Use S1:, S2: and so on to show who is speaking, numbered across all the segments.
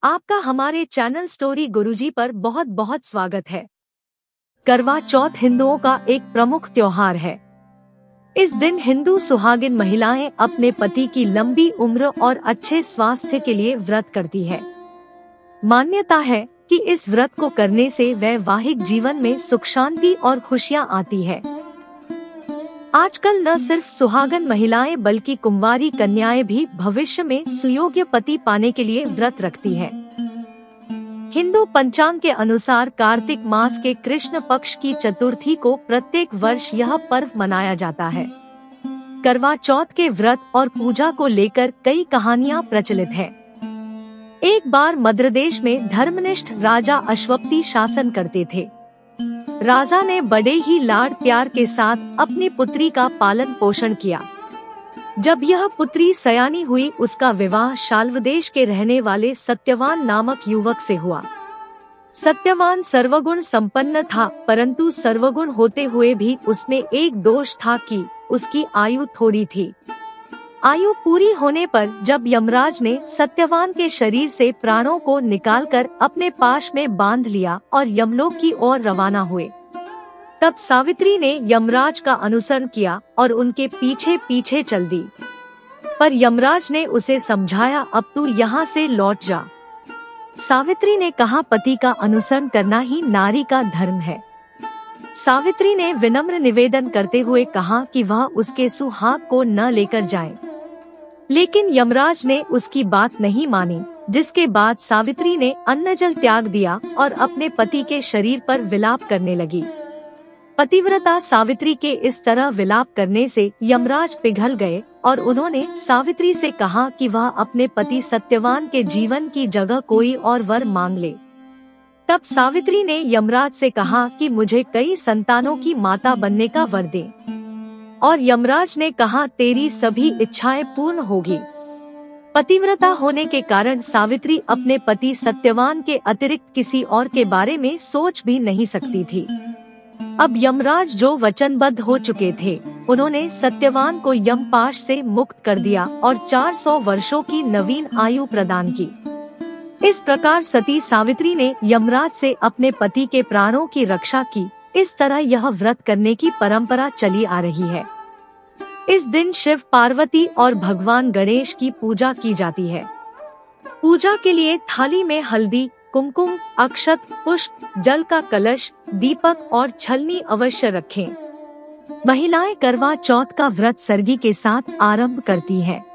S1: आपका हमारे channel story गुरुजी पर बहुत बहुत स्वागत है। करवा चौथ हिंदुओं का एक प्रमुख त्योहार है। इस दिन हिंदू सुहागिन महिलाएं अपने पति की लंबी उम्र और अच्छे स्वास्थ्य के लिए व्रत करती है। मान्यता है कि इस व्रत को करने से वैवाहिक जीवन में सुख शांति और खुशियां आती है। आजकल न सिर्फ सुहागन महिलाएं बल्कि कुंवारी कन्याएं भी भविष्य में सुयोग्य पति पाने के लिए व्रत रखती हैं। हिंदू पंचांग के अनुसार कार्तिक मास के कृष्ण पक्ष की चतुर्थी को प्रत्येक वर्ष यह पर्व मनाया जाता है। करवा चौथ के व्रत और पूजा को लेकर कई कहानियां प्रचलित हैं। एक बार मध्य देश में धर्मनिष्ठ राजा अश्वपति शासन करते थे। राजा ने बड़े ही लाड प्यार के साथ अपनी पुत्री का पालन पोषण किया। जब यह पुत्री सयानी हुई, उसका विवाह शाल्वदेश के रहने वाले सत्यवान नामक युवक से हुआ। सत्यवान सर्वगुण संपन्न था, परंतु सर्वगुण होते हुए भी उसमें एक दोष था कि उसकी आयु थोड़ी थी। आयु पूरी होने पर जब यमराज ने सत्यवान के शरीर से प्राणों को निकालकर अपने पाश में बांध लिया और यमलोक की ओर रवाना हुए, तब सावित्री ने यमराज का अनुसरण किया और उनके पीछे पीछे चल दी। पर यमराज ने उसे समझाया, अब तू यहाँ से लौट जा। सावित्री ने कहा, पति का अनुसरण करना ही नारी का धर्म है। सावित्री ने विनम्र निवेदन करते हुए कहा कि वह उसके सुहाग को न लेकर जाए, लेकिन यमराज ने उसकी बात नहीं मानी, जिसके बाद सावित्री ने अन्न जल त्याग दिया और अपने पति के शरीर पर विलाप करने लगी। पतिव्रता सावित्री के इस तरह विलाप करने से यमराज पिघल गए और उन्होंने सावित्री से कहा कि वह अपने पति सत्यवान के जीवन की जगह कोई और वर मांग ले। तब सावित्री ने यमराज से कहा कि मुझे कई संतानों की माता बनने का वर दे, और यमराज ने कहा, तेरी सभी इच्छाएं पूर्ण होगी। पतिव्रता होने के कारण सावित्री अपने पति सत्यवान के अतिरिक्त किसी और के बारे में सोच भी नहीं सकती थी। अब यमराज जो वचनबद्ध हो चुके थे, उन्होंने सत्यवान को यमपाश से मुक्त कर दिया और 400 वर्षों की नवीन आयु प्रदान की। इस प्रकार सती सावित्री ने यमराज से अपने पति के प्राणों की रक्षा की। इस तरह यह व्रत करने की परंपरा चली आ रही है। इस दिन शिव पार्वती और भगवान गणेश की पूजा की जाती है। पूजा के लिए थाली में हल्दी, कुमकुम, अक्षत, पुष्प, जल का कलश, दीपक और छलनी अवश्य रखें। महिलाएं करवा चौथ का व्रत सरगी के साथ आरंभ करती हैं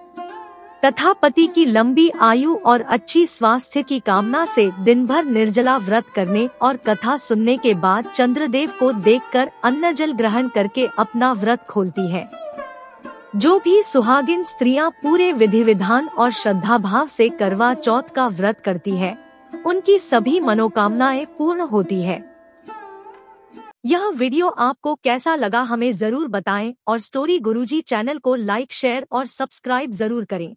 S1: तथा पति की लंबी आयु और अच्छी स्वास्थ्य की कामना से दिन भर निर्जला व्रत करने और कथा सुनने के बाद चंद्रदेव को देखकर अन्न जल ग्रहण करके अपना व्रत खोलती है। जो भी सुहागिन स्त्रियां पूरे विधि विधान और श्रद्धा भाव से करवा चौथ का व्रत करती है, उनकी सभी मनोकामनाएं पूर्ण होती है। यह वीडियो आपको कैसा लगा हमें जरूर बताएं और स्टोरी गुरुजी चैनल को लाइक, शेयर और सब्सक्राइब जरूर करें।